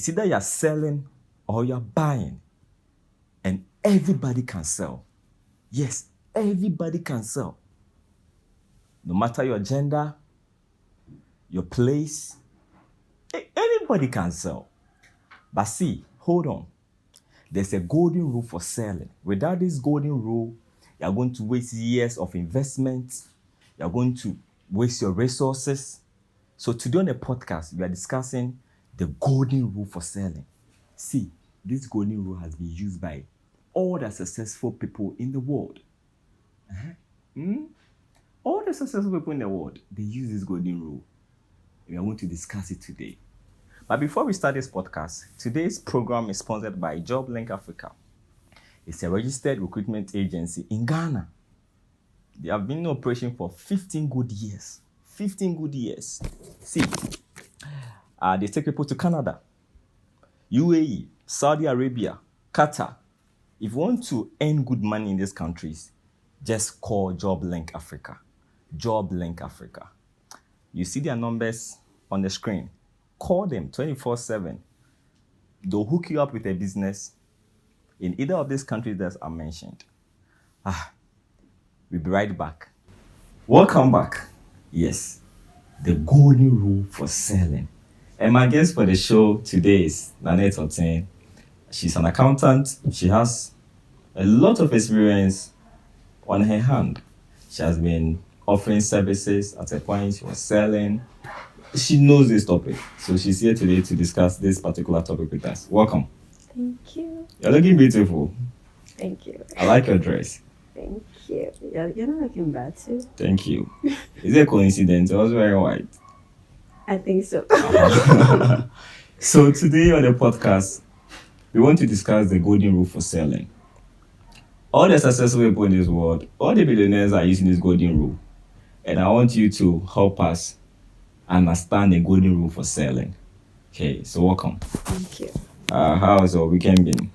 It's either you're selling or you're buying. And everybody can sell. Yes, everybody can sell. No matter your gender, your place, anybody can sell. But see, hold on. There's a golden rule for selling. Without this golden rule, you're going to waste years of investment. You're going to waste your resources. So today on the podcast, we are discussing the golden rule for selling. See, this golden rule has been used by all the successful people in the world. All the successful people in the world, they use this golden rule. We are going to discuss it today. But before we start this podcast, today's program is sponsored by JobLink Africa. It's a registered recruitment agency in Ghana. They have been in operation for 15 good years. 15 good years. See, they take people to Canada, UAE, Saudi Arabia, Qatar. If you want to earn good money in these countries, just call JobLink Africa. JobLink Africa. You see their numbers on the screen. Call them 24/7. They'll hook you up with a business in either of these countries that I mentioned. We'll be right back. Welcome back. Yes, the golden rule for selling. And my guest for the show today is Nanert Oteng. She's an accountant. She has a lot of experience on her hand. She has been offering services. At a point, she was selling. She knows this topic. So she's here today to discuss this particular topic with us. Welcome. Thank you. You're looking beautiful. Thank you. I like your dress. Thank you. You're not looking bad too. Thank you. Is it a coincidence? I was wearing white. I think so. So today on the podcast, we want to discuss the golden rule for selling. All the successful people in this world, all the billionaires are using this golden rule. And I want you to help us understand the golden rule for selling. Okay, so welcome. Thank you. How's your weekend been?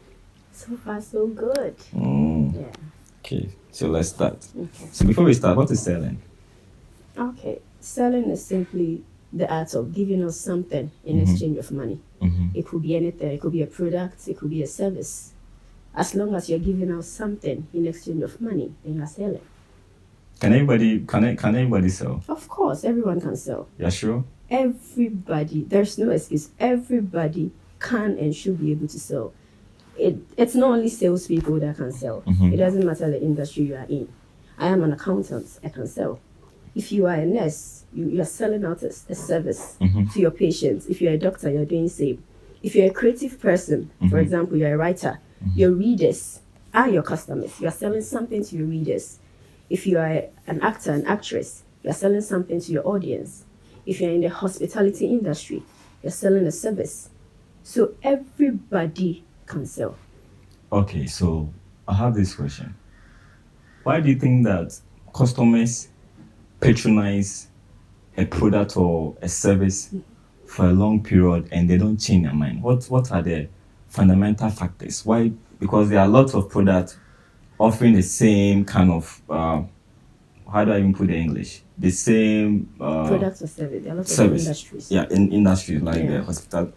So far, so good. Yeah. Okay, so let's start. Okay. So before we start, what is selling? Okay. Selling is simply the art of giving us something in exchange of money. It could be anything. It could be a product. It could be a service. As long as you're giving us something in exchange of money, then you're selling. Can anybody sell? Of course, everyone can sell. Yeah, sure. Everybody. There's no excuse. Everybody can and should be able to sell. It's not only salespeople that can sell. It doesn't matter the industry you are in. I am an accountant. I can sell. If you are a nurse, you are selling out a service to your patients. If you're a doctor, you're doing the same. If you're a creative person, for example, you're a writer, your readers are your customers. You are selling something to your readers. If you are an actor, an actress, you are selling something to your audience. If you're in the hospitality industry, you're selling a service. So everybody can sell. Okay, so I have this question. Why do you think that customers patronize a product or a service for a long period and they don't change their mind? What are the fundamental factors? Why? Because there are lots of products offering the same kind of, how do I even put it in English? The same products or service. There are lots service. of industries. Yeah, in industries like the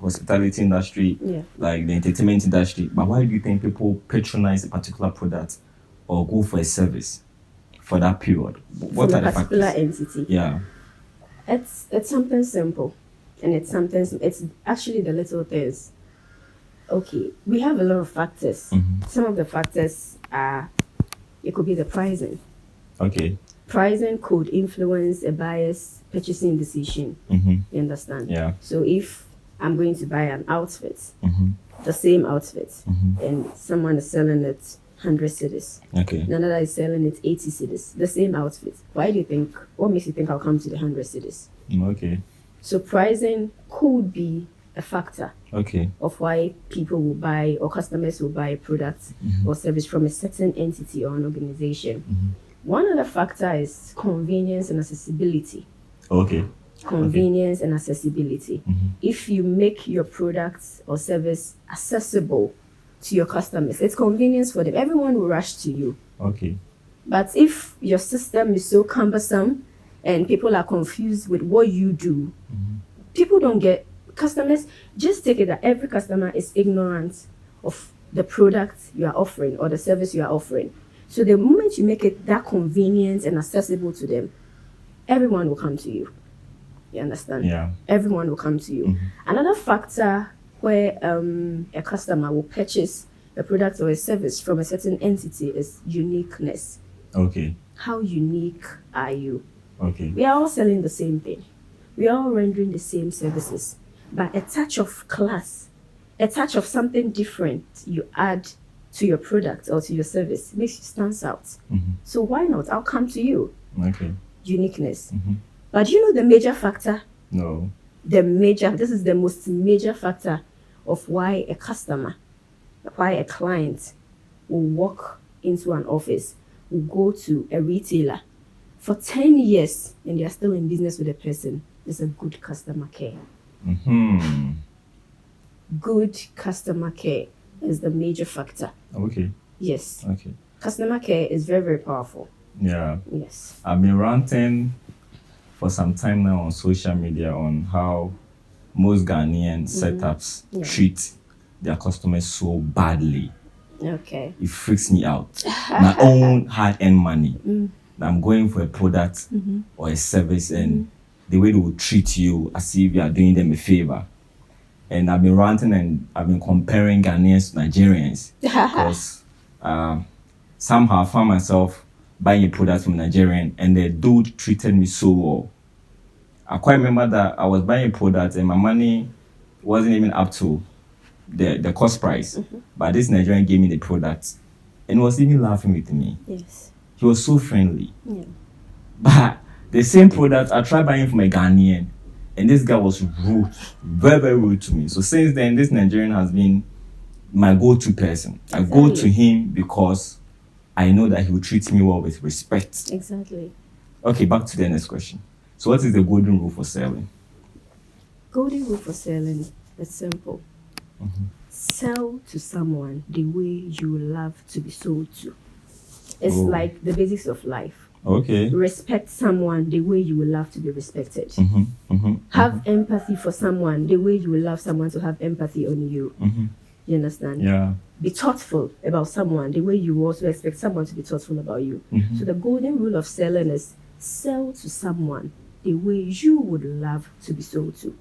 hospitality industry, like the entertainment industry. But why do you think people patronize a particular product or go for a service for that period? What are the factors? Particular entity. Yeah. It's something simple, and it's actually the little things. Okay, we have a lot of factors. Some of the factors are, it could be the pricing. Okay. Pricing could influence a buyer's purchasing decision. You understand? Yeah. So if I'm going to buy an outfit, the same outfit, and someone is selling it 100 cedis. Okay. Another is selling it 80 cedis. The same outfit. What makes you think I'll come to the 100 cedis? Okay. So pricing could be a factor of why people will buy or customers will buy a product or service from a certain entity or an organization. One other factor is convenience and accessibility. Okay. Convenience and accessibility. If you make your product or service accessible to your customers, it's convenience for them. Everyone will rush to you. Okay. But if your system is so cumbersome and people are confused with what you do, people don't get Customers, just take it that every customer is ignorant of the product you are offering or the service you are offering. So the moment you make it that convenient and accessible to them, everyone will come to you. You understand? Yeah. Everyone will come to you. Another factor where a customer will purchase a product or a service from a certain entity is uniqueness. Okay. How unique are you? Okay. We are all selling the same thing. We are all rendering the same services. But a touch of class, a touch of something different you add to your product or to your service makes you stand out. So why not? I'll come to you. Okay. Uniqueness. But you know the major factor? No. This is the most major factor of why a customer, why a client will walk into an office, will go to a retailer for 10 years and they are still in business with a person. There's a good customer care. Good customer care is the major factor. Okay. Yes. Okay. Customer care is very, very powerful. Yeah. Yes. I've been ranting for some time now on social media on how most Ghanaian setups treat their customers so badly. Okay. It freaks me out. My own hard-earned money. I'm going for a product or a service, and the way they will treat you as if you are doing them a favor. And I've been ranting and I've been comparing Ghanaians to Nigerians because somehow I found myself buying a product from Nigerian and the dude treated me so well. I quite remember that I was buying a product and my money wasn't even up to the cost price. But this Nigerian gave me the product and was even laughing with me. Yes. He was so friendly. Yeah. But the same product, I tried buying from a Ghanaian and this guy was rude, very, very rude to me. So since then, this Nigerian has been my go-to person. I go to him because I know that he will treat me well with respect. Exactly. Okay, back to the next question. So what is the golden rule for selling? Golden rule for selling is simple. Sell to someone the way you love to be sold to. It's like the basics of life. Okay. Respect someone the way you would love to be respected. Have empathy for someone the way you would love someone to have empathy on you. You understand? Yeah. Be thoughtful about someone the way you also expect someone to be thoughtful about you. So the golden rule of selling is sell to someone the way you would love to be sold to.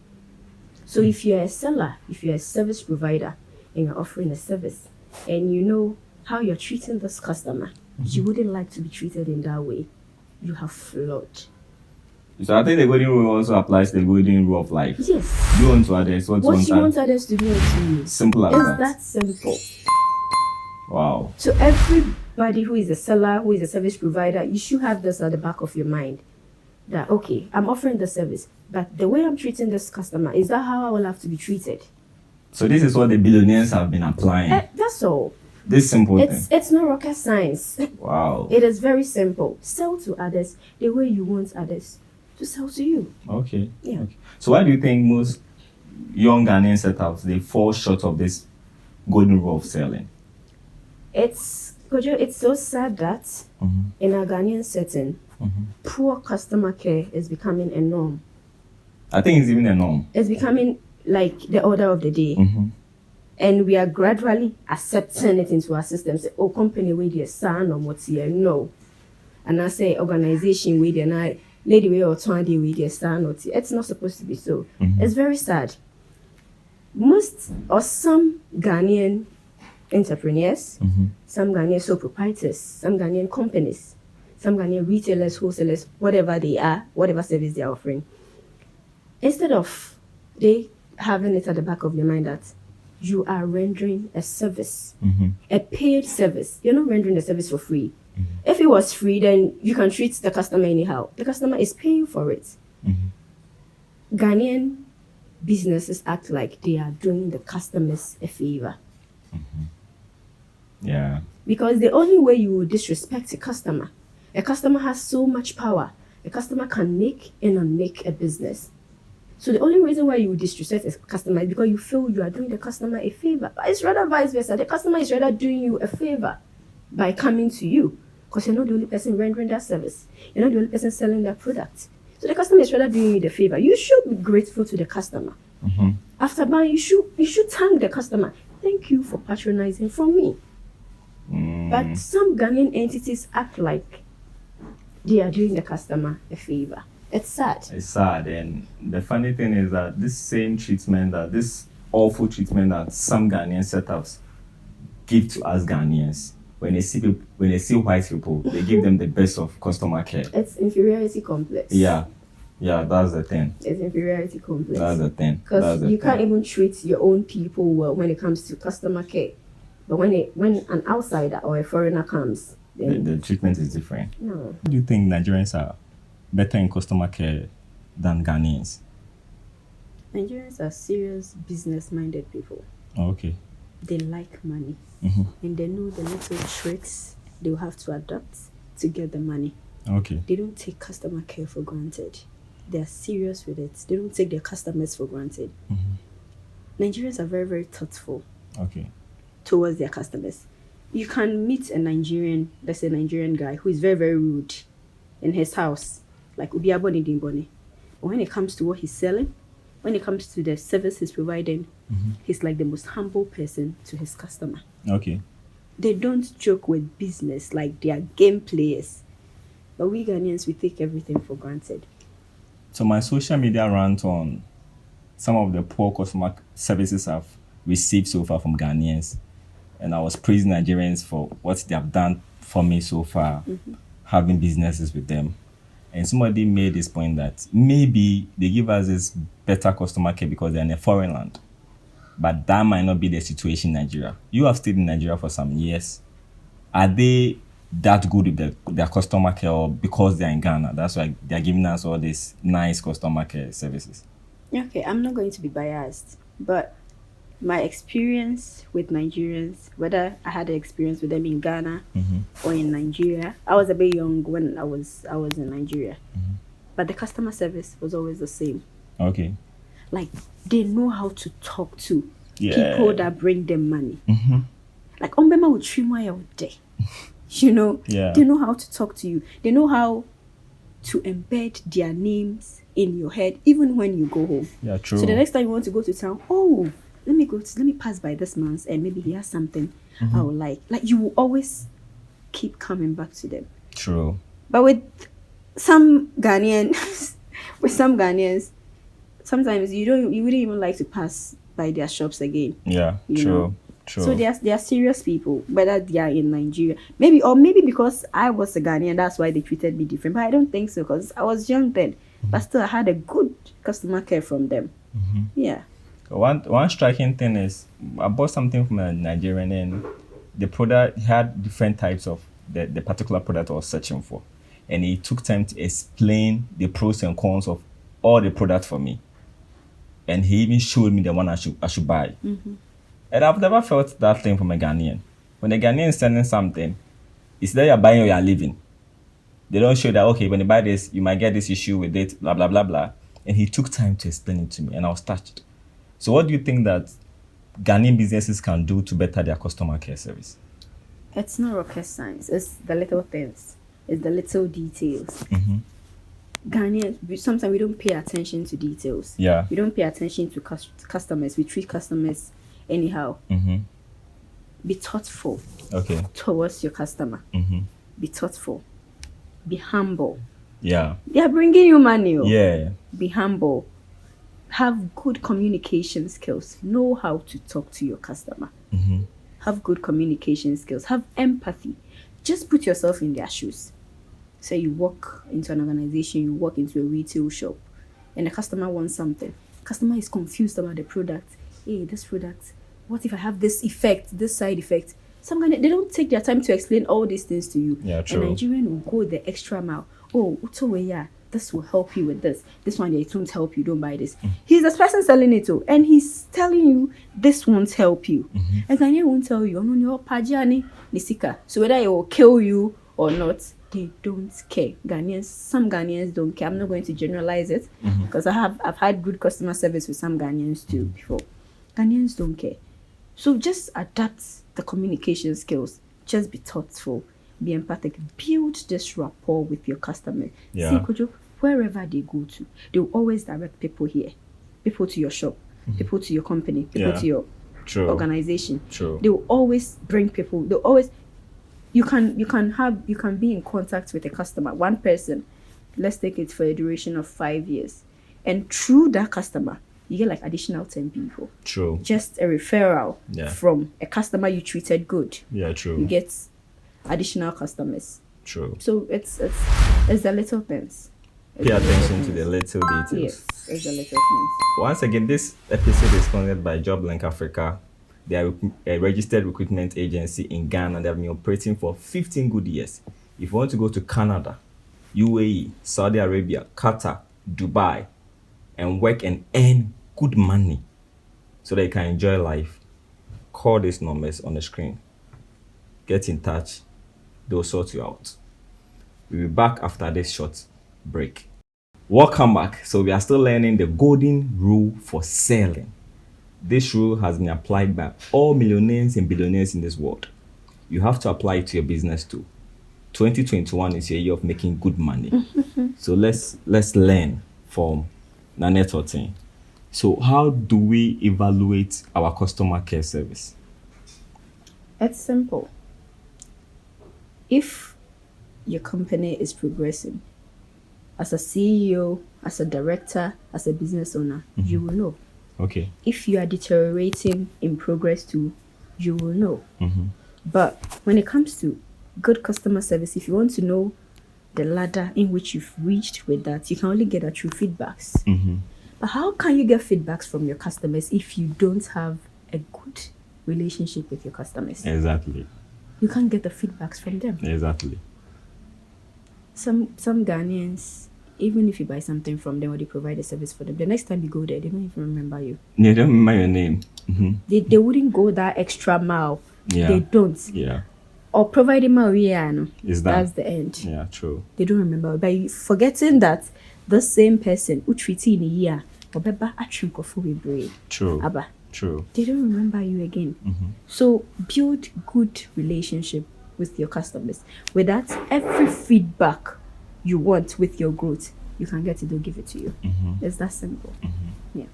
So if you're a seller, if you're a service provider and you're offering a service and you know how you're treating this customer, you wouldn't like to be treated in that way, you have flawed. So I think the golden rule also applies to the golden rule of life. Yes. Do unto others what you want others to do unto you. Simple as that. It's that simple. Wow. So everybody who is a seller, who is a service provider, you should have this at the back of your mind. That, okay, I'm offering the service, but the way I'm treating this customer, is that how I will have to be treated? So this is what the billionaires have been applying. That's all. This simple thing. It's not rocket science. Wow. It is very simple. Sell to others the way you want others to sell to you. Okay. Yeah. Okay. So why do you think most young Ghanaian setups, they fall short of this golden rule of selling? It's so sad that in a Ghanaian setting, poor customer care is becoming a norm. I think it's even a norm. It's becoming like the order of the day. And we are gradually accepting it into our system. Say, oh, company with their son or what's here. No. And I say organization with their lady way or 20 with their son or tea. It's not supposed to be so. It's very sad. Most or some Ghanaian entrepreneurs, some Ghanaian sole proprietors, some Ghanaian companies, some Ghanaian retailers, wholesalers, whatever they are, whatever service they are offering, instead of they having it at the back of their mind that you are rendering a service, a paid service. You're not rendering the service for free. If it was free, then you can treat the customer anyhow. The customer is paying for it. Ghanaian businesses act like they are doing the customers a favor. Yeah. Because the only way you will disrespect a customer has so much power. A customer can make and unmake a business. So the only reason why you would disrespect a customer is because you feel you are doing the customer a favor. But it's rather vice versa. The customer is rather doing you a favor by coming to you because you're not the only person rendering that service. You're not the only person selling that product. So the customer is rather doing you the favor. You should be grateful to the customer. After buying, you should thank the customer. Thank you for patronizing from me. But some Ghanaian entities act like they are doing the customer a favor. It's sad. It's sad, and the funny thing is that this awful treatment that some Ghanaian setups give to us Ghanaians, when they see white people, they give them the best of customer care. It's inferiority complex. Yeah, that's the thing. It's inferiority complex. That's the thing. Because you can't even treat your own people well when it comes to customer care. But when an outsider or a foreigner comes, then the treatment is different. No. Do you think Nigerians are better in customer care than Ghanaians? Nigerians are serious, business-minded people. Oh, okay. They like money. And they know the little tricks they'll have to adapt to get the money. Okay. They don't take customer care for granted. They're serious with it. They don't take their customers for granted. Nigerians are very, very thoughtful. Okay. Towards their customers. You can meet a Nigerian, let's say Nigerian guy who is very, very rude in his house, like Ubiaboni Dimboni. But when it comes to what he's selling, when it comes to the service he's providing, he's like the most humble person to his customer. Okay. They don't joke with business like they are game players. But we Ghanaians, we take everything for granted. So my social media rant on some of the poor customer services I've received so far from Ghanaians, and I was praising Nigerians for what they have done for me so far, having businesses with them. And somebody made this point that maybe they give us this better customer care because they're in a foreign land. But that might not be the situation in Nigeria. You have stayed in Nigeria for some years. Are they that good with their customer care, or because they're in Ghana, that's why they're giving us all these nice customer care services? Okay, I'm not going to be biased, but my experience with Nigerians, whether I had an experience with them in Ghana or in Nigeria, I was a bit young when I was in Nigeria, but the customer service was always the same. Okay. Like, they know how to talk to people that bring them money. Like, Ombema would trim my out day. You know, they know how to talk to you. They know how to embed their names in your head, even when you go home. Yeah, true. So the next time you want to go to town, let me pass by this man's and maybe he has something I would like. Like, you will always keep coming back to them. True. But with some Ghanaians, sometimes you wouldn't even like to pass by their shops again. Yeah, you true. know? True. So they are serious people, whether they are in Nigeria. Maybe because I was a Ghanaian, that's why they treated me different. But I don't think so, because I was young then. But still, I had a good customer care from them. Yeah. One striking thing is, I bought something from a Nigerian, and the product had different types of the particular product I was searching for. And he took time to explain the pros and cons of all the products for me. And he even showed me the one I should buy. And I've never felt that thing from a Ghanaian. When a Ghanaian is selling something, it's that you're buying or you're leaving. They don't show that, okay, when you buy this, you might get this issue with it, blah, blah, blah, blah. And he took time to explain it to me, and I was touched. So what do you think that Ghanaian businesses can do to better their customer care service? It's not rocket science. It's the little things. It's the little details. Ghanaians, sometimes we don't pay attention to details. Yeah. We don't pay attention to customers. We treat customers anyhow. Be thoughtful towards your customer. Be thoughtful. Be humble. Yeah. They are bringing you money. Yeah. Be humble. Have good communication skills. Know how to talk to your customer. Have good communication skills. Have empathy. Just put yourself in their shoes. So you walk into an organization, you walk into a retail shop, and the customer wants something. The customer is confused about the product. Hey, this product, what if I have this effect, this side effect? They don't take their time to explain all these things to you. Yeah, true. A Nigerian will go the extra mile. Oh, this will help you with this. This one, it won't help you. Don't buy this. He's the person selling it too, and he's telling you this won't help you. And Ghanaian won't tell you, no, your pajani nisika. So whether it will kill you or not, they don't care. Some Ghanaians don't care. I'm not going to generalize it because I've had good customer service with some Ghanaians too before. Ghanaians don't care. So just adapt the communication skills. Just be thoughtful. Be empathic. Build this rapport with your customer. Yeah. See, Kojo, wherever they go to, they will always direct people to your shop. people to your company, people to your organization. True. They will always bring people. They'll always. You can be in contact with a customer, one person. Let's take it for a duration of 5 years, and through that customer, you get like additional 10 people. True. Just a referral from a customer you treated good. Yeah, true. You get additional customers. True. So it's the little things. Pay attention to the little details. Yes, it's the little things. Once again, this episode is sponsored by JobLink Africa. They are a registered recruitment agency in Ghana. They have been operating for 15 good years. If you want to go to Canada, UAE, Saudi Arabia, Qatar, Dubai, and work and earn good money so that you can enjoy life, call these numbers on the screen. Get in touch. They'll sort you out. We'll be back after this short break. Welcome back. So we are still learning the golden rule for selling. This rule has been applied by all millionaires and billionaires in this world. You have to apply it to your business too. 2021 is your year of making good money. So let's learn from Nanert Oteng. So how do we evaluate our customer care service? It's simple. If your company is progressing, as a CEO, as a director, as a business owner, you will know. Okay. If you are deteriorating in progress too, you will know. But when it comes to good customer service, if you want to know the ladder in which you've reached with that, you can only get that through feedbacks. But how can you get feedbacks from your customers if you don't have a good relationship with your customers? Exactly. You can't get the feedbacks from them. Exactly. Some Ghanaians, even if you buy something from them or they provide a service for them, the next time you go there, they don't even remember you. They don't remember your name. They wouldn't go that extra mile. Yeah. They don't. Yeah. Or providing more, that's the end. Yeah, true. They don't remember. By forgetting that the same person who treated in a year, True. Abba, True. they don't remember you again. So build good relationship with your customers. With that, every feedback you want with your growth, you can get it, they'll give it to you. It's that simple. Yeah.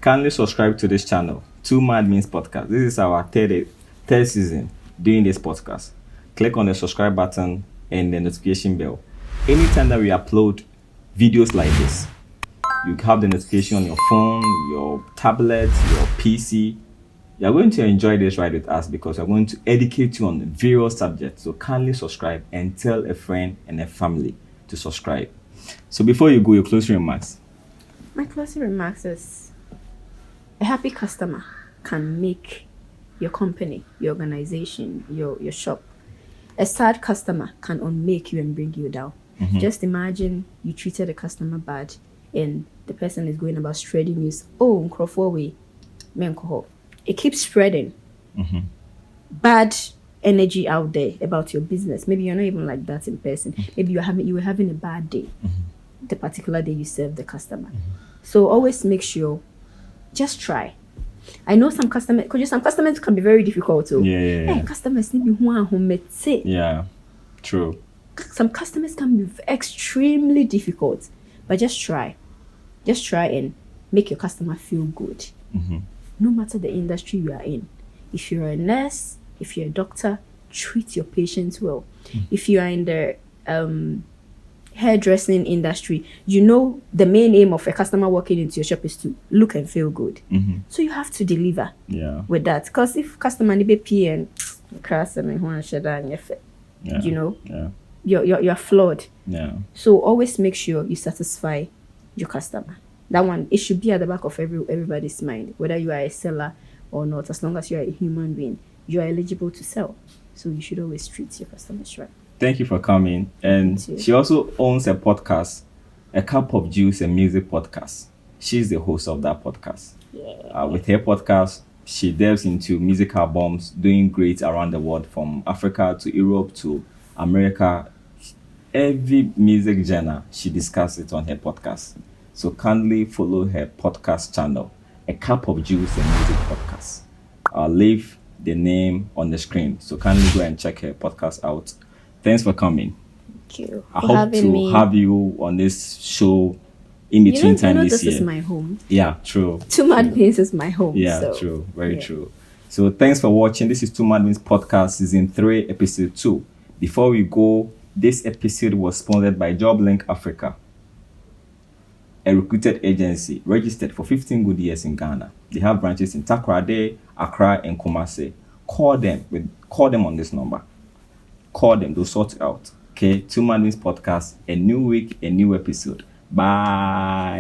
Kindly subscribe to this channel, Two Mad Means Podcast. This is our third season doing this podcast. Click on the subscribe button and the notification bell. Anytime that we upload videos like this, you have the notification on your phone, your tablet, your PC. You're going to enjoy this ride with us because we're going to educate you on various subjects. So kindly subscribe and tell a friend and a family to subscribe. So before you go, your closing remarks. My closing remarks is a happy customer can make your company, your organization, your shop. A sad customer can unmake you and bring you down. Just imagine you treated a customer bad and the person is going about spreading news. Oh, it keeps spreading bad energy out there about your business. Maybe you're not even like that in person. Maybe you were having a bad day the particular day you serve the customer. So always make sure, just try. I know some customers can be very difficult too. Yeah. Customers need be Yeah, true. Some customers can be extremely difficult, but just try and make your customer feel good. No matter the industry you are in. If you're a nurse, if you're a doctor, treat your patients well. If you are in the hairdressing industry, you know the main aim of a customer walking into your shop is to look and feel good. So you have to deliver with that. Because if customer need pay and you know, you're flawed. So always make sure you satisfy your customer. That one, it should be at the back of everybody's mind, whether you are a seller or not. As long as you are a human being, you are eligible to sell. So you should always treat your customers right. Thank you for coming. And she also owns a podcast, A Cup of Juice and Music podcast. She's the host of that podcast. With her podcast, she delves into music albums, doing great around the world, from Africa to Europe to America. Every music genre, she discusses it on her podcast. So kindly follow her podcast channel, A Cup of Juice and Music podcast. I'll leave the name on the screen. So kindly go and check her podcast out. Thanks for coming. Thank you. I hope to have you on this show in between time this this year. is my home. Yeah, true. Two Mad Beans is my home. Yeah, so, true. Very true. So thanks for watching. This is Two Mad Beans Podcast Season 3, Episode 2. Before we go, this episode was sponsored by JobLink Africa, a recruited agency registered for 15 good years in Ghana. They have branches in Takoradi, Accra, and Kumasi. Call them on this number. Call them, they'll sort it out. Okay, Two Mad Beans Podcast, a new week, a new episode. Bye.